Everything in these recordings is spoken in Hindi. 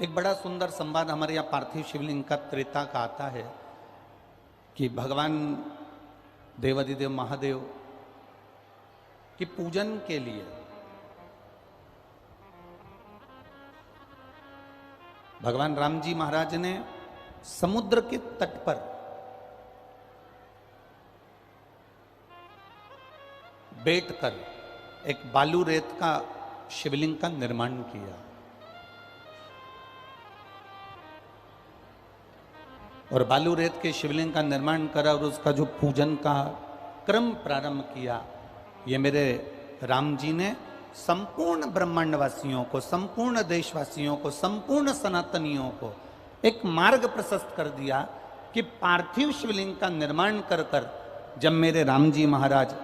एक बड़ा सुंदर संवाद हमारे यहाँ पार्थिव शिवलिंग का त्रेता का आता है कि भगवान देवादिदेव महादेव की पूजन के लिए भगवान राम जी महाराज ने समुद्र के तट पर बैठकर एक बालू रेत का शिवलिंग का निर्माण किया और बालू रेत के शिवलिंग का निर्माण करा और उसका जो पूजन का क्रम प्रारंभ किया। ये मेरे राम जी ने संपूर्ण ब्रह्मांडवासियों को, संपूर्ण देशवासियों को, संपूर्ण सनातनियों को एक मार्ग प्रशस्त कर दिया कि पार्थिव शिवलिंग का निर्माण कर कर जब मेरे राम जी महाराज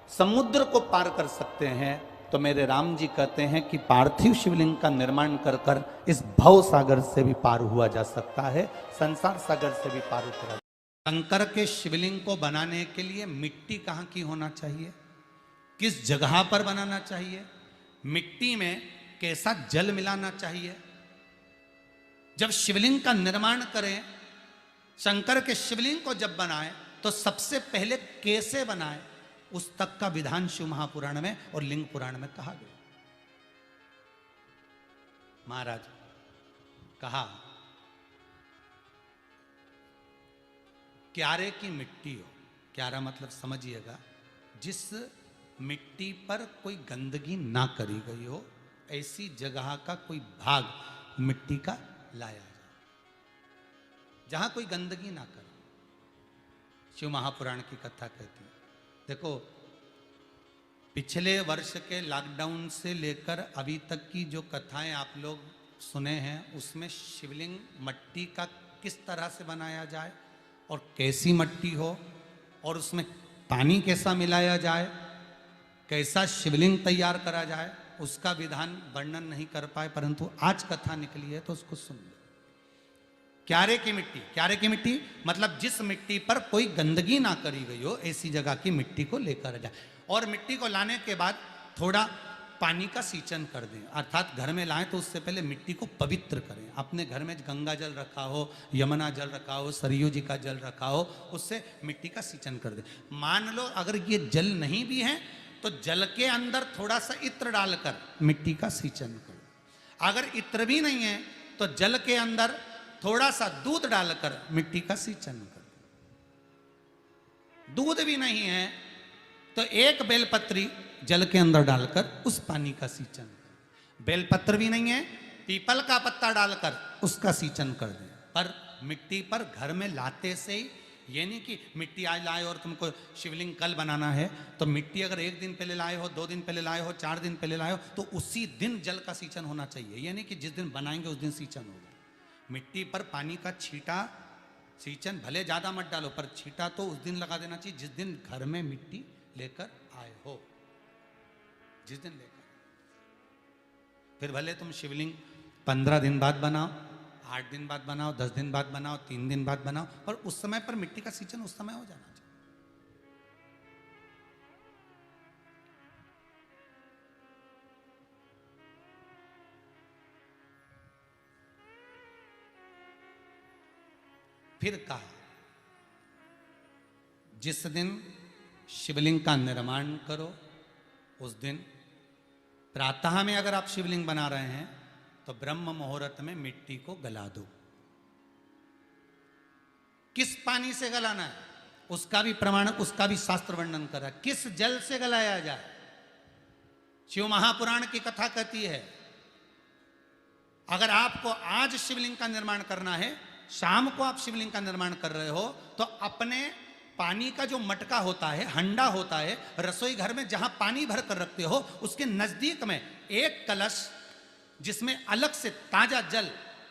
समुद्र को पार कर सकते हैं तो मेरे राम जी कहते हैं कि पार्थिव शिवलिंग का निर्माण कर कर इस भव सागर से भी पार हुआ जा सकता है, संसार सागर से भी पार उतरा। शंकर के शिवलिंग को बनाने के लिए मिट्टी कहाँ की होना चाहिए, किस जगह पर बनाना चाहिए, मिट्टी में कैसा जल मिलाना चाहिए। जब शिवलिंग का निर्माण करें, शंकर के शिवलिंग को जब बनाए तो सबसे पहले कैसे बनाए उस तक का विधान शिव महापुराण में और लिंग पुराण में कहा गया। महाराज कहा क्यारे की मिट्टी हो, क्यारा मतलब समझिएगा जिस मिट्टी पर कोई गंदगी ना करी गई हो, ऐसी जगह का कोई भाग मिट्टी का लाया जाए जहां कोई गंदगी ना करे। शिव महापुराण की कथा कहती है। देखो, पिछले वर्ष के लॉकडाउन से लेकर अभी तक की जो कथाएं आप लोग सुने हैं उसमें शिवलिंग मट्टी का किस तरह से बनाया जाए और कैसी मट्टी हो और उसमें पानी कैसा मिलाया जाए, कैसा शिवलिंग तैयार करा जाए, उसका विधान वर्णन नहीं कर पाए, परंतु आज कथा निकली है तो उसको सुन लो। क्यारे की मिट्टी, क्यारे की मिट्टी मतलब जिस मिट्टी पर कोई गंदगी ना करी गई हो ऐसी जगह की मिट्टी को लेकर जाए और मिट्टी को लाने के बाद थोड़ा पानी का सींचन कर दें, अर्थात घर में लाएं तो उससे पहले मिट्टी को पवित्र करें। अपने घर में गंगा जल रखा हो, यमुना जल रखा हो, सरयू जी का जल रखा हो, उससे मिट्टी का सींचन कर दें। मान लो अगर ये जल नहीं भी है तो जल के अंदर थोड़ा सा इत्र डालकर मिट्टी का सींचन करो। अगर इत्र भी नहीं है तो जल के अंदर थोड़ा सा दूध डालकर मिट्टी का सींचन कर। दूध भी नहीं है तो एक बेलपत्री जल के अंदर डालकर उस पानी का सींचन कर। बेलपत्र भी नहीं है, पीपल का पत्ता डालकर उसका सींचन कर दें। पर मिट्टी पर घर में लाते से ही, ये नहीं कि मिट्टी आज लाए और तुमको शिवलिंग कल बनाना है तो मिट्टी अगर एक दिन पहले लाए हो, 2 दिन पहले लाए हो, 4 दिन पहले लाए हो तो उसी दिन जल का सींचन होना चाहिए। ये नहीं कि जिस दिन बनाएंगे उस दिन सींचन होगा। मिट्टी पर पानी का छींटा, सींचन भले ज्यादा मत डालो पर छींटा तो उस दिन लगा देना चाहिए जिस दिन घर में मिट्टी लेकर आए हो, जिस दिन लेकर। फिर भले तुम शिवलिंग 15 दिन बाद बनाओ, 8 दिन बाद बनाओ, 10 दिन बाद बनाओ, 3 दिन बाद बनाओ, पर उस समय पर मिट्टी का सींचन उस समय हो जाना चाहिए। फिर कहा जिस दिन शिवलिंग का निर्माण करो उस दिन प्रातः में अगर आप शिवलिंग बना रहे हैं तो ब्रह्म मुहूर्त में मिट्टी को गला दो। किस पानी से गलाना है उसका भी प्रमाण, उसका भी शास्त्र वर्णन करा। किस जल से गलाया जाए, शिव महापुराण की कथा कहती है अगर आपको आज शिवलिंग का निर्माण करना है, शाम को आप शिवलिंग का निर्माण कर रहे हो तो अपने पानी का जो मटका होता है, हंडा होता है, रसोई घर में जहां पानी भर कर रखते हो उसके नजदीक में एक कलश जिसमें अलग से ताजा जल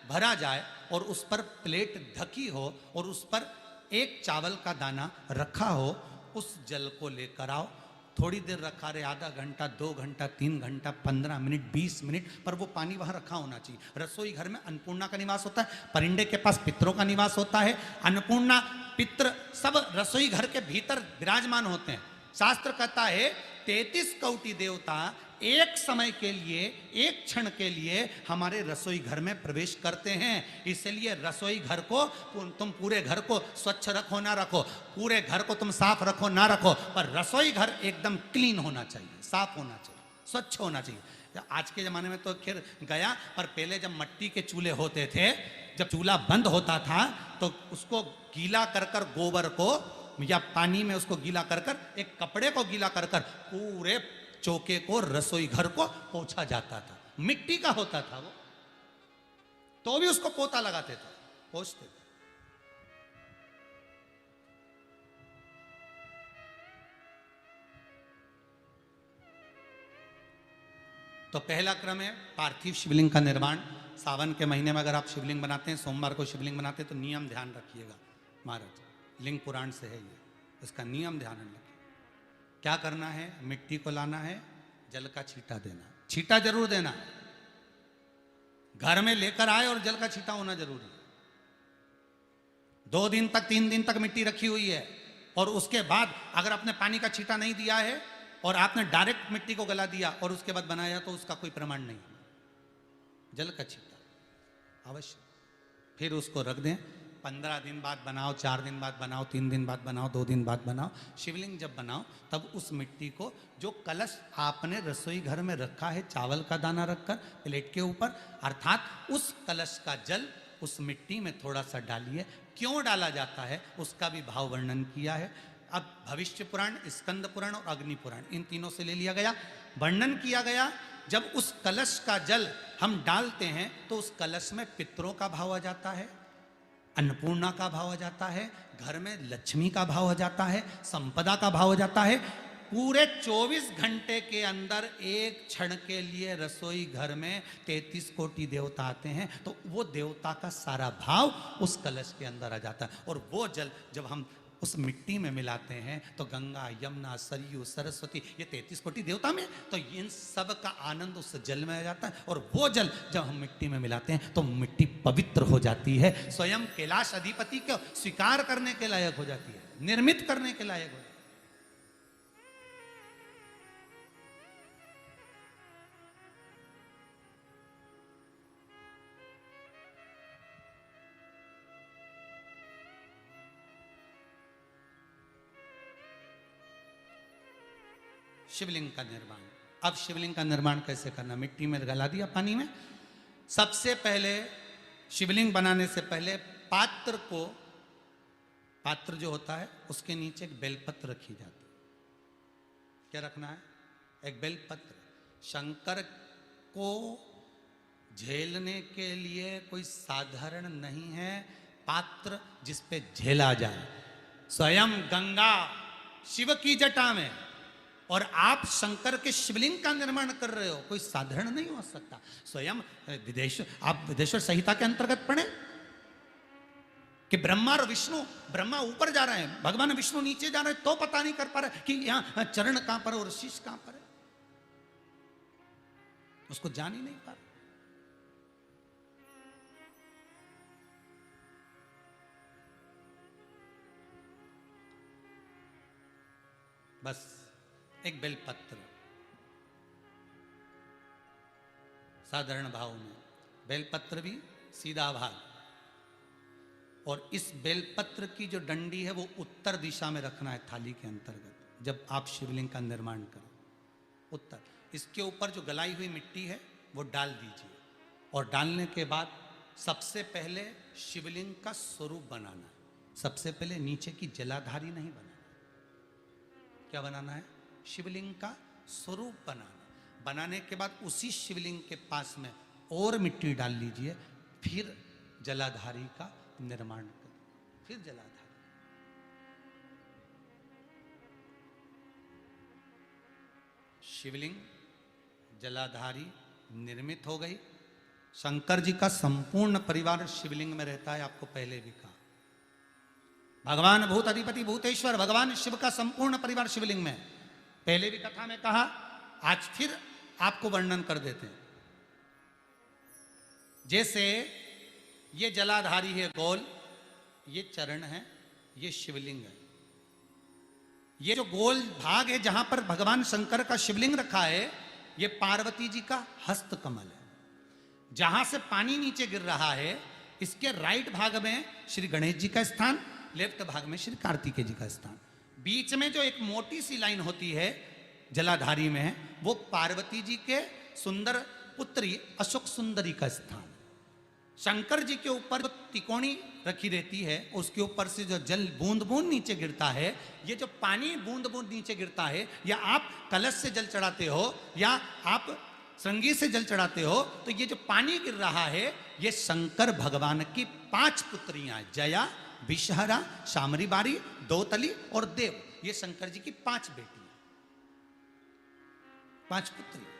भरा जाए और उस पर प्लेट ढकी हो और उस पर एक चावल का दाना रखा हो, उस जल को लेकर आओ। थोड़ी देर रखा रहे, आधा घंटा, 2 घंटा, 3 घंटा, 15 मिनट, 20 मिनट, पर वो पानी वहां रखा होना चाहिए। रसोई घर में अन्नपूर्णा का निवास होता है, परिंदे के पास पितरों का निवास होता है। अन्नपूर्णा, पित्र सब रसोई घर के भीतर विराजमान होते हैं। शास्त्र कहता है 33 कोटि देवता एक समय के लिए, एक क्षण के लिए हमारे रसोई घर में प्रवेश करते हैं। इसलिए रसोई घर को तुम पूरे घर को स्वच्छ रखो ना रखो, पूरे घर को तुम साफ रखो ना रखो, पर रसोई घर एकदम क्लीन होना चाहिए, साफ होना चाहिए, स्वच्छ होना चाहिए। आज के ज़माने में तो खैर गया, पर पहले जब मिट्टी के चूल्हे होते थे, जब चूल्हा बंद होता था तो उसको गीला कर कर, गोबर को या पानी में उसको गीला कर कर, एक कपड़े को गीला कर कर पूरे चौके को, रसोई घर को पोंछा जाता था। मिट्टी का होता था वो, तो भी उसको पोता लगाते थे, पोंछते थे। तो पहला क्रम है पार्थिव शिवलिंग का निर्माण। सावन के महीने में अगर आप शिवलिंग बनाते हैं, सोमवार को शिवलिंग बनाते हैं, तो नियम ध्यान रखिएगा महाराज, लिंग पुराण से है ये, इसका नियम ध्यान रखिए। क्या करना है, मिट्टी को लाना है, जल का छींटा देना, छींटा जरूर देना, घर में लेकर आए और जल का छींटा होना जरूरी है। 2 दिन तक 3 दिन तक मिट्टी रखी हुई है, और उसके बाद अगर आपने पानी का छींटा नहीं दिया है और आपने डायरेक्ट मिट्टी को गला दिया और उसके बाद बनाया, तो उसका कोई प्रमाण नहीं। जल का छींटा अवश्य, फिर उसको रख दें। 15 दिन बाद बनाओ, 4 दिन बाद बनाओ, 3 दिन बाद बनाओ, 2 दिन बाद बनाओ। शिवलिंग जब बनाओ तब उस मिट्टी को, जो कलश आपने रसोई घर में रखा है चावल का दाना रखकर प्लेट के ऊपर, अर्थात उस कलश का जल उस मिट्टी में थोड़ा सा डालिए। क्यों डाला जाता है उसका भी भाव वर्णन किया है। अब भविष्य पुराण, स्कंद पुराण और अग्नि पुराण, इन तीनों से ले लिया गया, वर्णन किया गया। जब उस कलश का जल हम डालते हैं तो उस कलश में पितरों का भाव आ जाता है, अन्नपूर्णा का भाव आ जाता है, घर में लक्ष्मी का भाव आ जाता है, संपदा का भाव आ जाता है। पूरे 24 घंटे के अंदर एक क्षण के लिए रसोई घर में 33 कोटि देवता आते हैं, तो वो देवता का सारा भाव उस कलश के अंदर आ जाता है। और वो जल जब हम उस मिट्टी में मिलाते हैं तो गंगा, यमुना, सरयू, सरस्वती, ये 33 कोटि देवता में, तो इन सब का आनंद उस जल में आ जाता है। और वो जल जब हम मिट्टी में मिलाते हैं तो मिट्टी पवित्र हो जाती है, स्वयं कैलाश अधिपति को स्वीकार करने के लायक हो जाती है, निर्मित करने के लायक हो जाती है। शिवलिंग का निर्माण। अब शिवलिंग का निर्माण कैसे करना, मिट्टी में गला दिया पानी में। सबसे पहले शिवलिंग बनाने से पहले पात्र को, पात्र जो होता है उसके नीचे एक बेलपत्र रखी जाती है। क्या रखना है, एक बेलपत्र। शंकर को झेलने के लिए कोई साधारण नहीं है पात्र जिस पे झेला जाए। स्वयं गंगा शिव की जटा में, और आप शंकर के शिवलिंग का निर्माण कर रहे हो, कोई साधारण नहीं हो सकता। स्वयं आप विदेश्वर संहिता के अंतर्गत पढ़े कि ब्रह्मा और विष्णु, ब्रह्मा ऊपर जा रहे हैं, भगवान विष्णु नीचे जा रहे हैं, तो पता नहीं कर पा रहे कि यहां चरण कहां पर और शीश कहां पर है, उसको जान ही नहीं पा रहे। बस एक बेलपत्र, साधारण भाव में बेलपत्र भी सीधा भाग, और इस बेलपत्र की जो डंडी है वो उत्तर दिशा में रखना है थाली के अंतर्गत। जब आप शिवलिंग का निर्माण करें, उत्तर, इसके ऊपर जो गलाई हुई मिट्टी है वो डाल दीजिए, और डालने के बाद सबसे पहले शिवलिंग का स्वरूप बनाना है। सबसे पहले नीचे की जलाधारी नहीं बनाना, क्या बनाना है, शिवलिंग का स्वरूप बनाना। बनाने के बाद उसी शिवलिंग के पास में और मिट्टी डाल लीजिए, फिर जलाधारी का निर्माण करिए, फिर जलाधारी। शिवलिंग जलाधारी निर्मित हो गई। शंकर जी का संपूर्ण परिवार शिवलिंग में रहता है, आपको पहले भी कहा। भगवान भूत अधिपति भूतेश्वर, भगवान शिव का संपूर्ण परिवार शिवलिंग में, पहले भी कथा में कहा, आज फिर आपको वर्णन कर देते हैं। जैसे ये जलाधारी है गोल, ये चरण है, ये शिवलिंग है। ये जो गोल भाग है जहां पर भगवान शंकर का शिवलिंग रखा है, ये पार्वती जी का हस्त कमल है। जहां से पानी नीचे गिर रहा है, इसके राइट भाग में श्री गणेश जी का स्थान, लेफ्ट भाग में श्री कार्तिकेय जी का स्थान। बीच में जो एक मोटी सी लाइन होती है जलाधारी में है, वो पार्वती जी के सुंदर पुत्री अशोक सुंदरी का स्थान। शंकर जी के ऊपर जो तिकोनी रखी रहती है, उसके ऊपर से जो जल बूंद बूंद नीचे गिरता है, ये जो पानी बूंद बूंद नीचे गिरता है, या आप कलश से जल चढ़ाते हो या आप श्रृंगी से जल चढ़ाते हो, तो ये जो पानी गिर रहा है, ये शंकर भगवान की 5 पुत्रियां, जया, विषहरा, शामरी बारी, दोतली और देव, ये शंकर जी की 5 बेटियां, 5 पुत्री।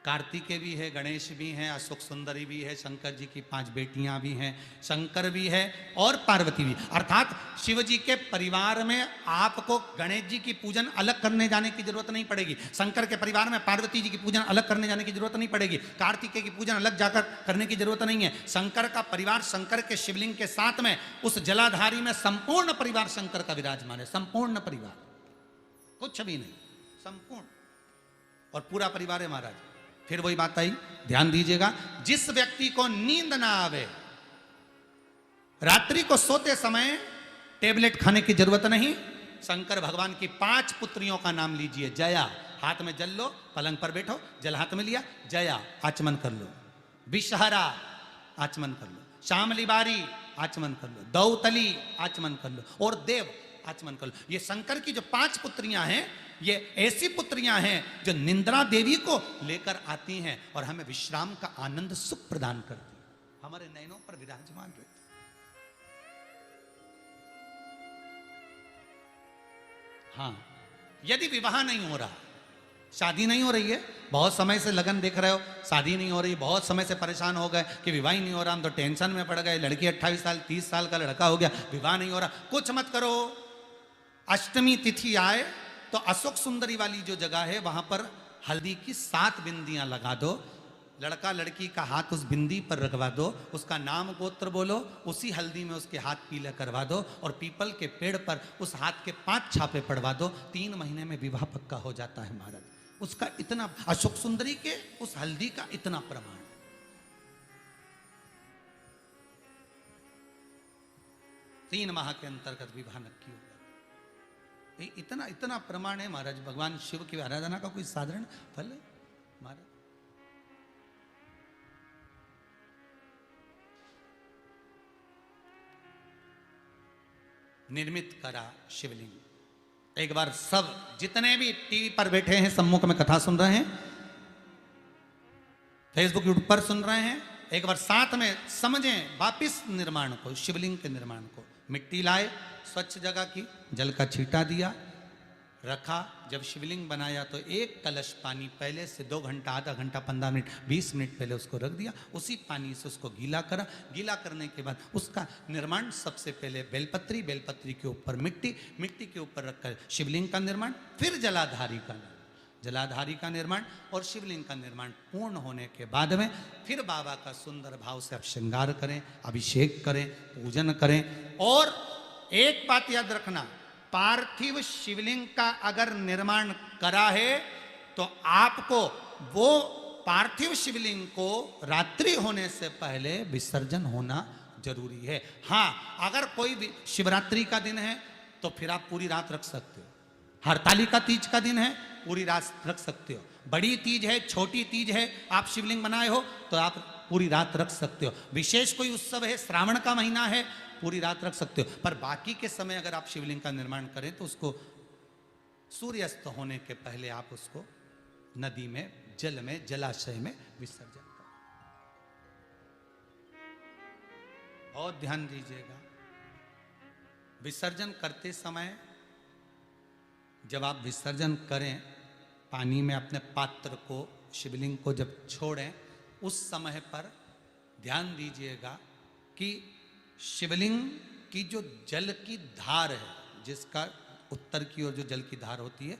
कार्तिकेय भी है, गणेश भी हैं, अशोक सुंदरी भी है, शंकर जी की 5 बेटियां भी हैं, शंकर भी है और पार्वती भी। अर्थात शिव जी के परिवार में आपको गणेश जी की पूजन अलग करने जाने की जरूरत नहीं पड़ेगी, शंकर के परिवार में पार्वती जी की पूजन अलग करने जाने की जरूरत नहीं पड़ेगी, कार्तिकेय की पूजन अलग जाकर करने की जरूरत नहीं है। शंकर का परिवार, शंकर के शिवलिंग के साथ में उस जलाधारी में संपूर्ण परिवार शंकर का विराजमान है, संपूर्ण परिवार, कुछ भी नहीं, संपूर्ण और पूरा परिवार है महाराज। फिर वही बात आई, ध्यान दीजिएगा, जिस व्यक्ति को नींद ना आवे, रात्रि को सोते समय टेबलेट खाने की जरूरत नहीं, शंकर भगवान की 5 पुत्रियों का नाम लीजिए। जया, हाथ में जल लो, पलंग पर बैठो, जल हाथ में लिया, जया आचमन कर लो, विषहरा आचमन कर लो, शामली बारी आचमन कर लो, दौतली आचमन कर लो और देव आचमन कर लो। ये शंकर की जो 5 पुत्रियां हैं, ये ऐसी पुत्रियां हैं जो निंद्रा देवी को लेकर आती हैं और हमें विश्राम का आनंद सुख प्रदान करती हैं, हमारे नयनों पर विराजमान रहती। हाँ, यदि विवाह नहीं हो रहा, शादी नहीं हो रही है, बहुत समय से लगन देख रहे हो, शादी नहीं हो रही, बहुत समय से परेशान हो गए कि विवाह ही नहीं हो रहा, हम तो टेंशन में पड़ गए, लड़की 28 साल 30 साल का लड़का हो गया, विवाह नहीं हो रहा, कुछ मत करो। अष्टमी तिथि आए तो अशोक सुंदरी वाली जो जगह है, वहां पर हल्दी की 7 बिंदियां लगा दो, लड़का लड़की का हाथ उस बिंदी पर रखवा दो, उसका नाम गोत्र बोलो, उसी हल्दी में उसके हाथ पीले करवा दो और पीपल के पेड़ पर उस हाथ के 5 छापे पड़वा दो, 3 महीने में विवाह पक्का हो जाता है महाराज। उसका इतना, अशोक सुंदरी के उस हल्दी का इतना प्रमाण, 3 माह के अंतर्गत विवाह नक्की होगा। इतना इतना प्रमाण है महाराज। भगवान शिव की आराधना का कोई साधारण फल है महाराज। निर्मित करा शिवलिंग। एक बार सब जितने भी टीवी पर बैठे हैं, सम्मुख में कथा सुन रहे हैं, फेसबुक यूट्यूब पर सुन रहे हैं, एक बार साथ में समझें वापिस निर्माण को, शिवलिंग के निर्माण को। मिट्टी लाए, स्वच्छ जगह की, जल का छींटा दिया, रखा। जब शिवलिंग बनाया तो 1 कलश पानी पहले से 2 घंटा, आधा घंटा, 15 मिनट, 20 मिनट पहले उसको रख दिया। उसी पानी से उसको गीला करा। गीला करने के बाद उसका निर्माण, सबसे पहले बेलपत्री, बेलपत्री के ऊपर मिट्टी, मिट्टी के ऊपर रखकर शिवलिंग का निर्माण, फिर जलाधारी का निर्माण, जलाधारी का निर्माण और शिवलिंग का निर्माण पूर्ण होने के बाद में फिर बाबा का सुंदर भाव से आप श्रृंगार करें, अभिषेक करें, पूजन करें। और एक बात याद रखना, पार्थिव शिवलिंग का अगर निर्माण करा है तो आपको वो पार्थिव शिवलिंग को रात्रि होने से पहले विसर्जन होना जरूरी है। हाँ, अगर कोई शिवरात्रि का दिन है तो फिर आप पूरी रात रख सकते हो। हरतालिका तीज का दिन है, पूरी रात रख सकते हो। बड़ी तीज है, छोटी तीज है, आप शिवलिंग बनाए हो तो आप पूरी रात रख सकते हो। विशेष कोई उत्सव है, श्रावण का महीना है, पूरी रात रख सकते हो। पर बाकी के समय अगर आप शिवलिंग का निर्माण करें तो उसको सूर्यास्त होने के पहले आप उसको नदी में, जल में, जलाशय में विसर्जन करें। बहुत ध्यान दीजिएगा, विसर्जन करते समय जब आप विसर्जन करें, पानी में अपने पात्र को, शिवलिंग को जब छोड़ें, उस समय पर ध्यान दीजिएगा कि शिवलिंग की जो जल की धार है, जिसका उत्तर की ओर जो जल की धार होती है,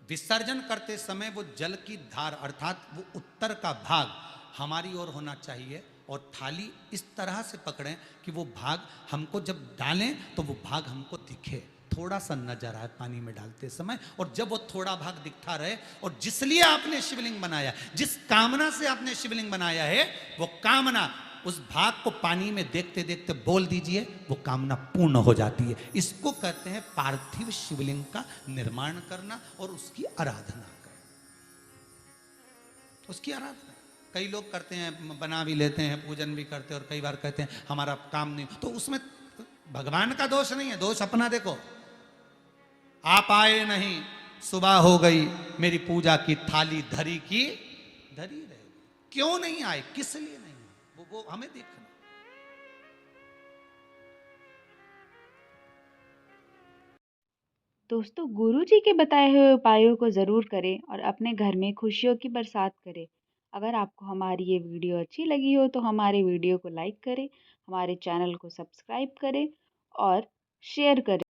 विसर्जन करते समय वो जल की धार अर्थात वो उत्तर का भाग हमारी ओर होना चाहिए और थाली इस तरह से पकड़ें कि वो भाग हमको जब डालें तो वो भाग हमको दिखे। थोड़ा सा नजर आए पानी में डालते समय, और जब वो थोड़ा भाग दिखता रहे, और जिस लिए आपने शिवलिंग बनाया, जिस कामना से आपने शिवलिंग बनाया है, वो कामना उस भाग को पानी में देखते देखते बोल दीजिए, वो कामना पूर्ण हो जाती है। इसको कहते हैं पार्थिव शिवलिंग का निर्माण करना और उसकी आराधना करना, उसकी आराधना। कई लोग करते हैं, बना भी लेते हैं, पूजन भी करते हैं, और कई बार कहते हैं हमारा काम नहीं, तो उसमें भगवान का दोष नहीं है, दोष अपना। देखो, आप आए नहीं, सुबह हो गई, मेरी पूजा की थाली धरी की धरी रह गई। क्यों नहीं आए, किस लिए नहीं आए, वो हमें देखना। दोस्तों, गुरुजी के बताए हुए उपायों को ज़रूर करें और अपने घर में खुशियों की बरसात करें। अगर आपको हमारी ये वीडियो अच्छी लगी हो तो हमारे वीडियो को लाइक करें, हमारे चैनल को सब्सक्राइब करें और शेयर करें।